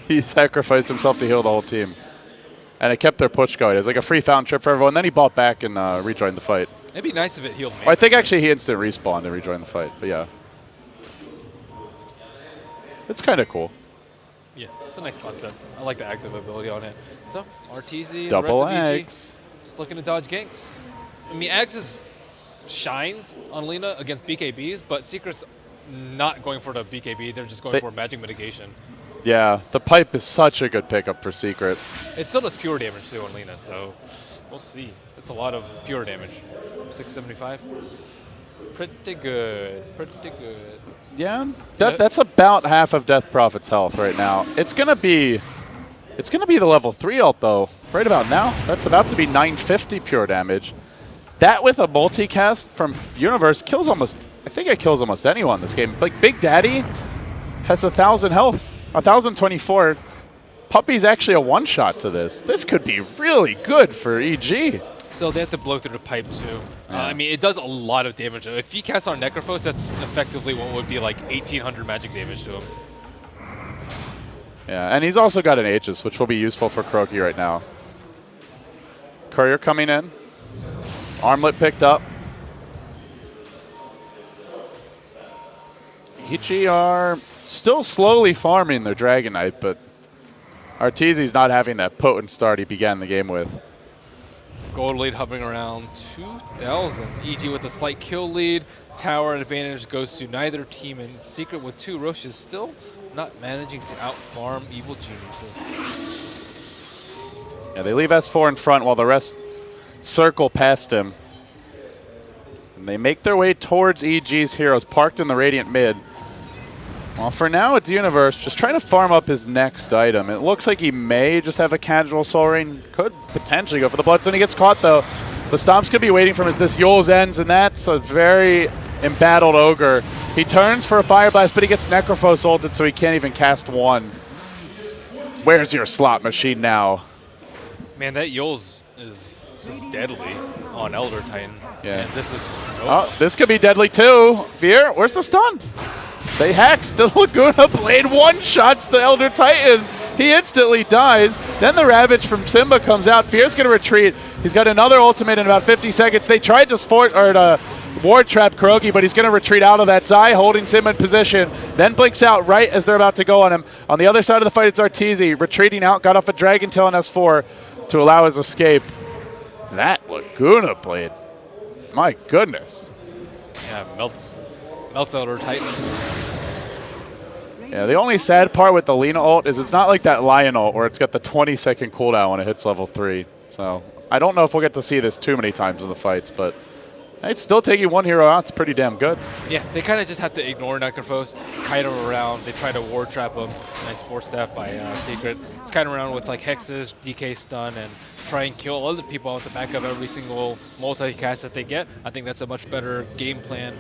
he sacrificed himself to heal the whole team. And it kept their push going. It was like a free fountain trip for everyone. Then he bought back and rejoined the fight. It'd be nice if it healed me. Well, I think actually he instant respawned and rejoined the fight, but yeah. It's kind of cool. Yeah, it's a nice concept. I like the active ability on it. So, Arteezy, Double the rest of EG, Ags. just looking to dodge ganks. I mean, Ags shines on Lina against BKBs, but Secret's not going for the BKB. They're just going for magic mitigation. Yeah, the pipe is such a good pickup for Secret. It still does pure damage too on Lina, so we'll see. It's a lot of pure damage. 675. Pretty good. Pretty good. Yeah, that's about half of Death Prophet's health right now. It's gonna be the level 3 ult though. Right about now, that's about to be 950 pure damage. That with a multicast from Universe kills almost. I think it kills almost anyone in this game. Like Big Daddy has 1,000 health, 1,024. Puppy's actually a one-shot to this. This could be really good for EG. So they have to blow through the pipe too. Yeah. I mean, it does a lot of damage. If he casts on Necrophos, that's effectively what would be like 1,800 magic damage to him. Yeah, and he's also got an Aegis, which will be useful for Kuroki right now. Courier coming in. Armlet picked up. EG are still slowly farming their Dragon Knight, but Arteezy's not having that potent start he began the game with. Gold lead hovering around 2,000. EG with a slight kill lead. Tower advantage goes to neither team, and Secret with 2 rushes still not managing to out-farm Evil Geniuses. Yeah, they leave S4 in front while the rest circle past him. And they make their way towards EG's heroes, parked in the Radiant mid. Well, for now, it's Universe just trying to farm up his next item. It looks like he may just have a casual Soul Ring. Could potentially go for the Bloodstone. He gets caught, though. The Stomps could be waiting for him as this Yule's ends, and that's a very embattled Ogre. He turns for a Fire Blast, but he gets Necrophos ulted, so he can't even cast one. Where's your slot machine now? Man, that Yule's is just deadly on Elder Titan. Yeah. And this is... Oh, this could be deadly, too. Fear, where's the stun? They hex. The Laguna Blade one-shots the Elder Titan. He instantly dies. Then the Ravage from Simba comes out. Fear's going to retreat. He's got another ultimate in about 50 seconds. They tried to ward trap Kurogi, but he's going to retreat out of that. Zai holding Simba in position. Then blinks out right as they're about to go on him. On the other side of the fight, it's Arteezy retreating out. Got off a Dragon Tail on S4 to allow his escape. That Laguna Blade. My goodness. Yeah, melts Elder Titan. Yeah, the only sad part with the Lina ult is it's not like that Lion ult where it's got the 20-second cooldown when it hits level 3. So I don't know if we'll get to see this too many times in the fights, but it's still taking one hero out. It's pretty damn good. Yeah, they kind of just have to ignore Necrophos, kite him around. They try to ward trap him. Nice force staff by Secret. It's kind of around with like hexes, DK stun, and try and kill other people off the back of every single multi-cast that they get. I think that's a much better game plan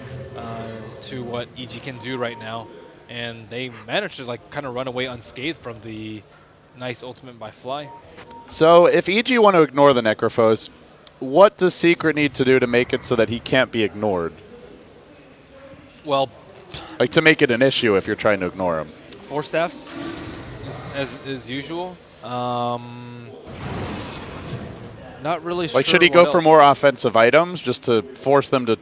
to what EG can do right now. And they managed to like kind of run away unscathed from the nice ultimate by Fly. So if EG want to ignore the Necrophos, what does Secret need to do to make it so that he can't be ignored? Well, like to make it an issue if you're trying to ignore him. Force staffs, as usual. Not really sure. Like, should he go for more offensive items just to force them to,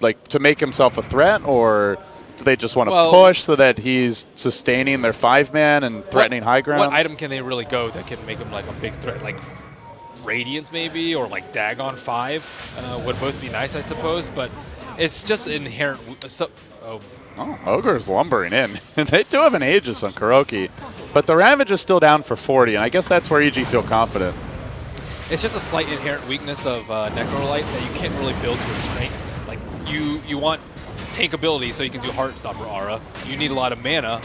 like, to make himself a threat, or do they just want to push so that he's sustaining their 5-man and threatening high ground? What item can they really go that can make him like a big threat? Like Radiance maybe, or like Dagon 5 would both be nice, I suppose. But it's just inherent. Ogre's lumbering in. They do have an Aegis on Kuroki, but the Ravage is still down for 40, and I guess that's where EG feel confident. It's just a slight inherent weakness of Necrolite that you can't really build to a strength. Like you want tank ability so you can do Heartstopper Aura. You need a lot of mana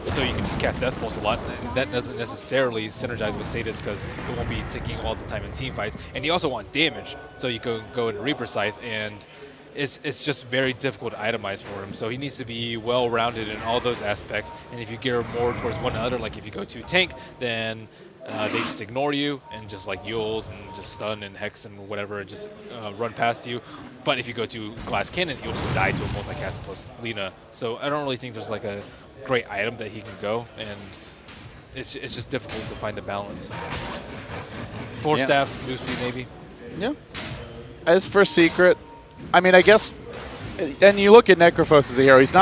so you can just cast Death Pulse a lot. And that doesn't necessarily synergize with Sadist because it won't be ticking all the time in team fights. And you also want damage so you can go into Reaper Scythe, and it's just very difficult to itemize for him. So he needs to be well-rounded in all those aspects. And if you gear more towards one another, like if you go to tank, then they just ignore you and just like Yules and just stun and hex and whatever and just run past you. But if you go to Glass Cannon, you'll just die to a multicast plus Lina. So I don't really think there's like a great item that he can go, and it's just difficult to find the balance. Force staffs, move speed maybe. Yeah. As for Secret, I mean, I guess, and you look at Necrophos as a hero, he's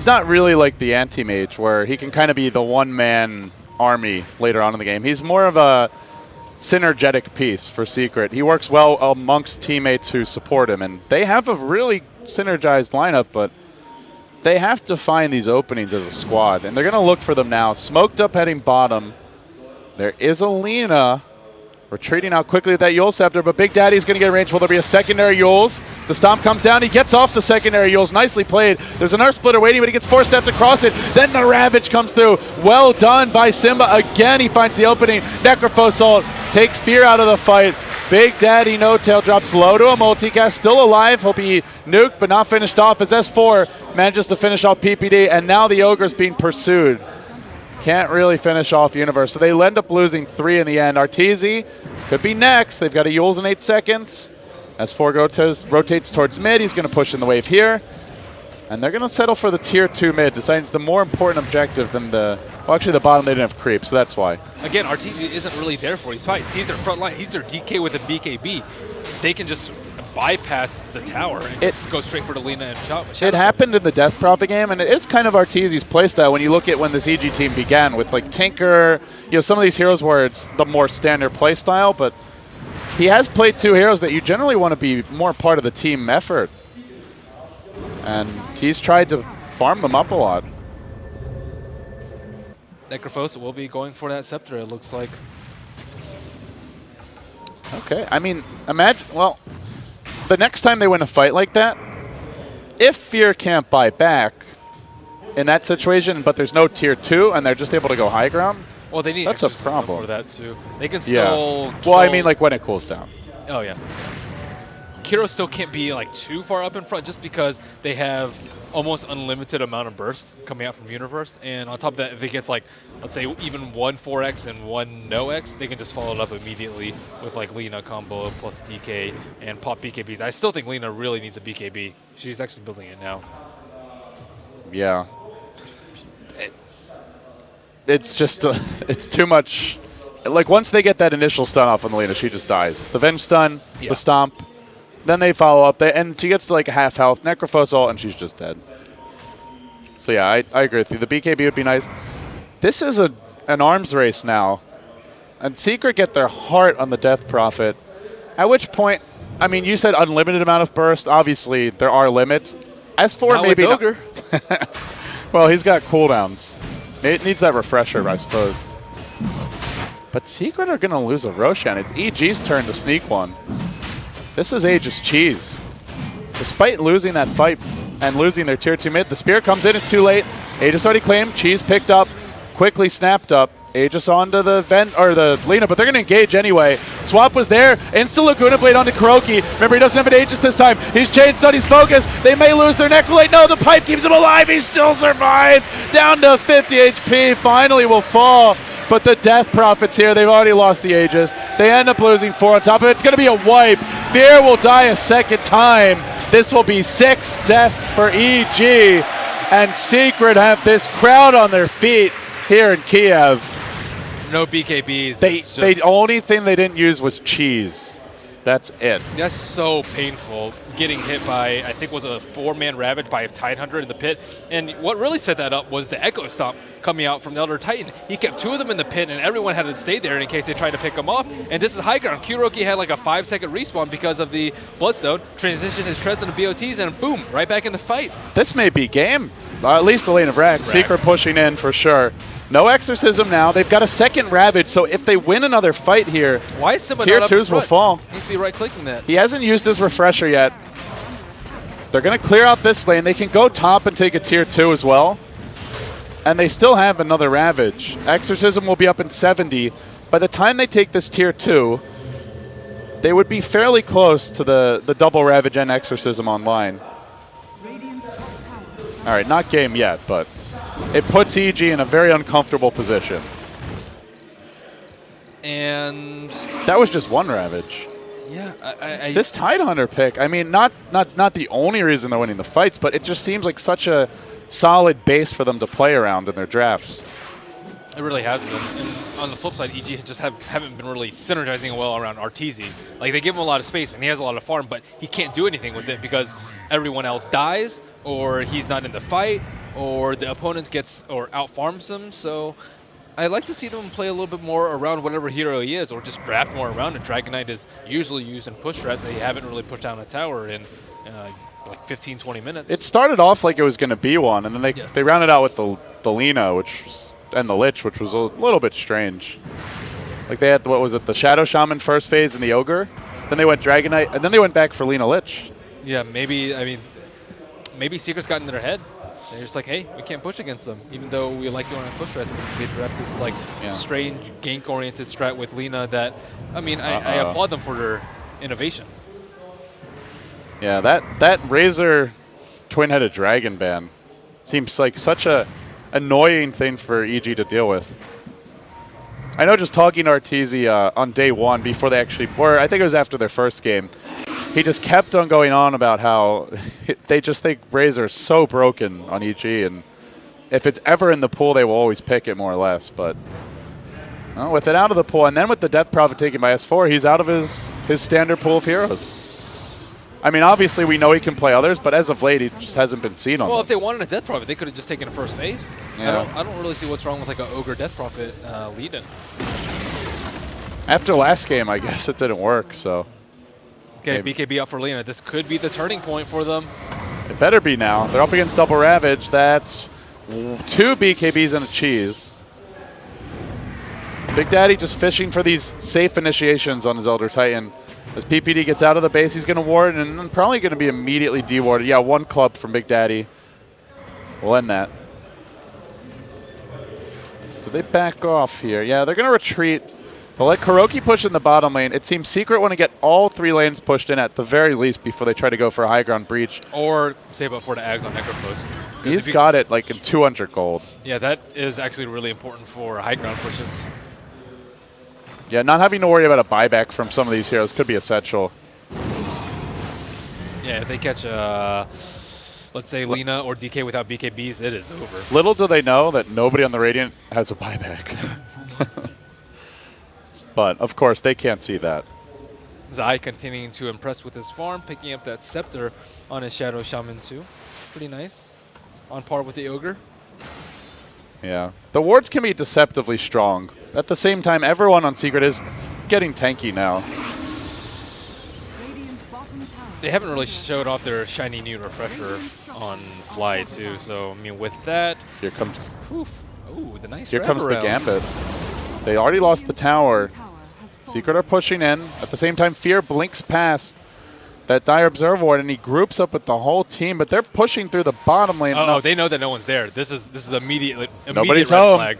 not really like the anti-mage where he can kind of be the one-man army later on in the game. He's more of a synergetic piece for Secret. He works well amongst teammates who support him, and they have a really synergized lineup, but they have to find these openings as a squad, and they're going to look for them now. Smoked up heading bottom. There is a Lina retreating out quickly with that Yule Scepter, but Big Daddy's going to get range. Will there be a secondary Yules? The Stomp comes down. He gets off the secondary Yules. Nicely played. There's an Earth Splitter waiting, but he gets 4 steps across it. Then the Ravage comes through. Well done by Simba. Again, he finds the opening. Necrophos ult takes Fear out of the fight. Big Daddy No Tail drops low to a multicast. Still alive. He'll be nuked, but not finished off as S4 manages to finish off PPD, and now the Ogre's being pursued. Can't really finish off Universe. So they end up losing 3 in the end. Arteezy could be next. They've got a Yules in 8 seconds. S4 rotates towards mid. He's going to push in the wave here. And they're going to settle for the tier 2 mid. Decides the more important objective than the... Well, actually, the bottom they didn't have creep, so that's why. Again, Arteezy isn't really there for these fights. He's their front line. He's their DK with a BKB. They can just bypass the tower and just go straight for the Lina and Shadow. It happened in the Death Prophet game, and it's kind of Arteezy's playstyle when you look at when this EG team began with like Tinker, some of these heroes where it's the more standard playstyle, but he has played 2 heroes that you generally want to be more part of the team effort. And he's tried to farm them up a lot. Necrophos will be going for that Scepter, it looks like. Okay, I mean, imagine, well, the next time they win a fight like that, if Fear can't buy back in that situation, but there's no tier 2 and they're just able to go high ground, well, they need that's a problem for that too. They can still. Well, I mean, like when it cools down. Oh yeah. Kiro still can't be like too far up in front just because they have almost unlimited amount of burst coming out from Universe, and on top of that, if it gets like, let's say even 1 4x and 1 no x, they can just follow it up immediately with like Lina combo plus DK and pop BKBs. I still think Lina really needs a BKB. She's actually building it now. Yeah. It's just, it's too much. Like once they get that initial stun off on Lina, she just dies. The Venge stun, the stomp, then they follow up, and she gets to like a half health, Necrophos ult, and she's just dead. So yeah, I agree with you. The BKB would be nice. This is an arms race now. And Secret get their heart on the Death Prophet, at which point, I mean, you said unlimited amount of burst. Obviously, there are limits. S4 Not maybe with Ogre. Well, he's got cooldowns. It needs that refresher, I suppose. But Secret are going to lose a Roshan. It's EG's turn to sneak one. This is Aegis Cheese. Despite losing that fight and losing their tier 2 mid, the spear comes in, it's too late. Aegis already claimed, Cheese picked up, quickly snapped up. Aegis onto the the Lina, but they're going to engage anyway. Swap was there, insta Laguna Blade onto Kuroki. Remember, he doesn't have an Aegis this time. He's chain stun, he's focused. They may lose their Necrolate. No, the pipe keeps him alive. He still survives. Down to 50 HP, finally will fall. But the Death Prophets here, they've already lost the Aegis. They end up losing 4 on top of it. It's going to be a wipe. Fear will die a second time. This will be 6 deaths for EG. And Secret have this crowd on their feet here in Kiev. No BKBs. The only thing they didn't use was Cheese. That's it. That's so painful, getting hit by, I think was a 4-man Ravage by a Tidehunter in the pit. And what really set that up was the Echo Stomp coming out from the Elder Titan. He kept 2 of them in the pit, and everyone had to stay there in case they tried to pick him off. And this is high ground. Kuroki had like a 5-second respawn because of the Bloodstone, transitioned his Trez into BOTs, and boom, right back in the fight. This may be game. At least the lane of Rax. Secret pushing in for sure. No Exorcism now. They've got a second Ravage, so if they win another fight here, why is Simba tier not 2s will fall. He needs to be right-clicking that. He hasn't used his refresher yet. They're going to clear out this lane. They can go top and take a tier 2 as well. And they still have another Ravage. Exorcism will be up in 70. By the time they take this tier 2, they would be fairly close to the double Ravage and Exorcism online. All right, not game yet, but it puts EG in a very uncomfortable position. And that was just 1 Ravage. Yeah, this Tidehunter pick, I mean, not the only reason they're winning the fights, but it just seems like such a solid base for them to play around in their drafts. It really has been. And on the flip side, EG just haven't been really synergizing well around Arteezy. Like, they give him a lot of space, and he has a lot of farm, but he can't do anything with it because everyone else dies, or he's not in the fight, or the opponent gets or out-farms him. So I'd like to see them play a little bit more around whatever hero he is, or just draft more around it. Dragon Knight is usually used in push strats. They haven't really pushed down a tower in like 15, 20 minutes. It started off like it was going to be one, and then they rounded out with the Lina, and the Lich, which was a little bit strange. Like they had, what was it, the Shadow Shaman first phase and the Ogre, then they went Dragon Knight, and then they went back for Lina Lich. Yeah, maybe Secret's got in their head. They're just like, hey, we can't push against them, even though we like doing our push strats. They draft this like strange gank-oriented strat with Lina that, I mean, I applaud them for their innovation. Yeah, that Razor twin-headed dragon ban seems like such a annoying thing for EG to deal with. I know just talking to Arteezy on day 1 before they actually were, I think it was after their first game, he just kept on going on about how they just think Razor is so broken on EG, and if it's ever in the pool, they will always pick it more or less. But with it out of the pool, and then with the Death Prophet taken by S4, he's out of his standard pool of heroes. I mean, obviously we know he can play others, but as of late, he just hasn't been seen on Well, them. if they wanted a Death Prophet, they could have just taken a first phase. Yeah. I don't really see what's wrong with like an Ogre Death Prophet lead-in. After last game, I guess it didn't work, so. Okay, Maybe. BKB out for Lena. This could be the turning point for them. It better be now. They're up against Double Ravage. That's 2 BKBs and a cheese. Big Daddy just fishing for these safe initiations on his Elder Titan. As PPD gets out of the base, he's going to ward and probably going to be immediately dewarded. Yeah, 1 club from Big Daddy. We'll end that. Do they back off here? Yeah, they're going to retreat. They'll let Kuroki push in the bottom lane. It seems Secret want to get all 3 lanes pushed in at the very least before they try to go for a high ground breach. Or save up for the Ags on Necropost. He's got it like in 200 gold. Yeah, that is actually really important for high ground pushes. Yeah, not having to worry about a buyback from some of these heroes could be essential. Yeah, if they catch, let's say, Lena or DK without BKBs, it is over. Little do they know that nobody on the Radiant has a buyback. But, of course, they can't see that. Zai continuing to impress with his farm, picking up that Scepter on his Shadow Shaman too. Pretty nice. On par with the Ogre. Yeah. The wards can be deceptively strong. At the same time, everyone on Secret is getting tanky now. They haven't really showed off their shiny new refresher on Fly too, so I mean with that... Here comes... Poof. Ooh, the nice Here comes the wraparound. Gambit. They already lost the tower. Secret are pushing in. At the same time, Fear blinks past that Dire Observer Ward, and he groups up with the whole team, but they're pushing through the bottom lane. Oh, they know that no one's there. This is immediate Nobody's red home. flag.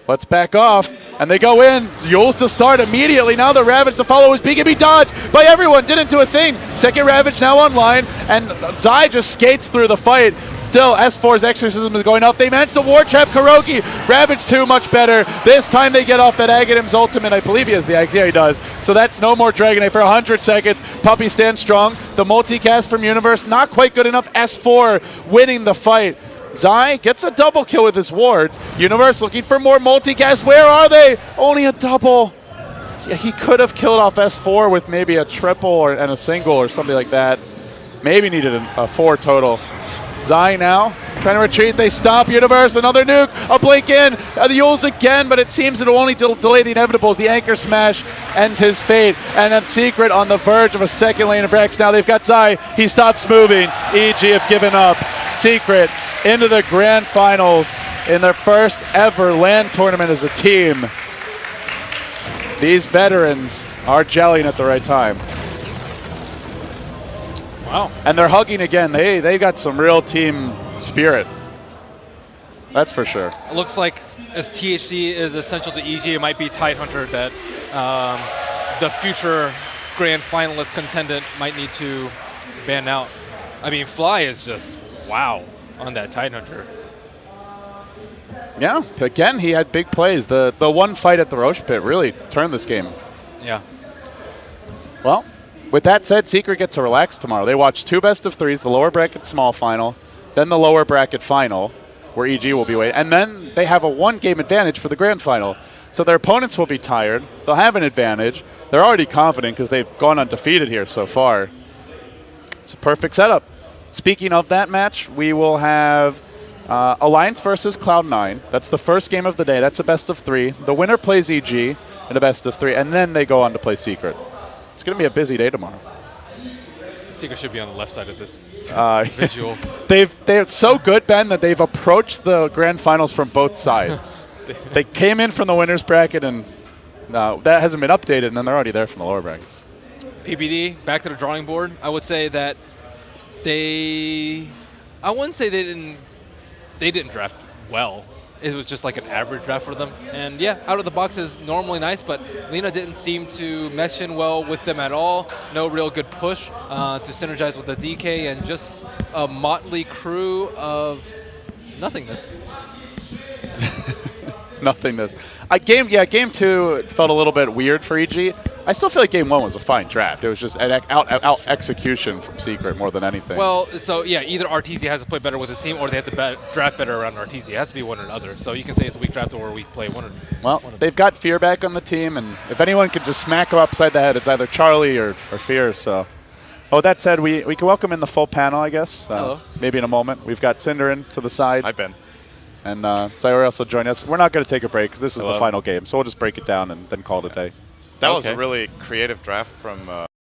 Let's back off. And they go in. Yules to start immediately. Now the Ravage to follow is BKB dodged by everyone. Didn't do a thing. Second Ravage now online. And Zai just skates through the fight. Still, S4's Exorcism is going up. They managed to ward trap Kuroki. Ravage 2 much better. This time they get off that Aghadim's ultimate. I believe he has the Ags. Yeah, he does. So that's no more Dragonite for 100 seconds. Puppy stands strong. The multicast from Universe, not quite good enough. S4 winning the fight. Zai gets a double kill with his wards. Universe looking for more multicast. Where are they? Only a double. Yeah, he could have killed off S4 with maybe a triple and a single or something like that. Maybe needed a 4 total. Zai now trying to retreat. They stop Universe. Another nuke. A blink in. The Yules again, but it seems it'll only delay the inevitable. The anchor smash ends his fate. And then Secret on the verge of a second lane of Rex. Now they've got Zai. He stops moving. EG have given up. Secret into the grand finals in their first ever LAN tournament as a team. These veterans are gelling at the right time. Wow. And they're hugging again. They got some real team spirit. That's for sure. It looks like as THD is essential to EG, it might be Tidehunter that the future grand finalist contendant might need to ban out. I mean, Fly is just wow on that Tidehunter. Yeah, again, he had big plays. The one fight at the Roche Pit really turned this game. Yeah. Well, with that said, Secret gets to relax tomorrow. They watch 2 best-of-3s, the lower bracket small final, then the lower bracket final, where EG will be waiting, and then they have a 1-game advantage for the grand final. So their opponents will be tired. They'll have an advantage. They're already confident because they've gone undefeated here so far. It's a perfect setup. Speaking of that match, we will have Alliance versus Cloud9. That's the first game of the day. That's a best-of-3. The winner plays EG in a best-of-3, and then they go on to play Secret. It's going to be a busy day tomorrow. Secret should be on the left side of this visual. They're so good, Ben, that they've approached the grand finals from both sides. They came in from the winner's bracket, and that hasn't been updated, and then they're already there from the lower bracket. PPD, back to the drawing board. I would say that I wouldn't say they didn't draft well. It was just like an average draft for them. And yeah, out of the box is normally nice, but Lena didn't seem to mesh in well with them at all. No real good push to synergize with the DK, and just a motley crew of nothingness. Nothingness. Game 2 felt a little bit weird for EG. I still feel like Game 1 was a fine draft. It was just an out execution from Secret more than anything. Well, so yeah, either Arteezy has to play better with his team, or they have to draft better around Arteezy. It has to be one or the other. So you can say it's a weak draft or a weak play. Well, they've got Fear back on the team, and if anyone could just smack him upside the head, it's either Charlie or Fear. So Oh, that said, we can welcome in the full panel, I guess. Hello. Maybe in a moment. We've got Cinder in to the side. Hi, Ben. And Zyra also join us. We're not going to take a break because this is Hello. the final game, so we'll just break it down and then call it a day. That was a really creative draft from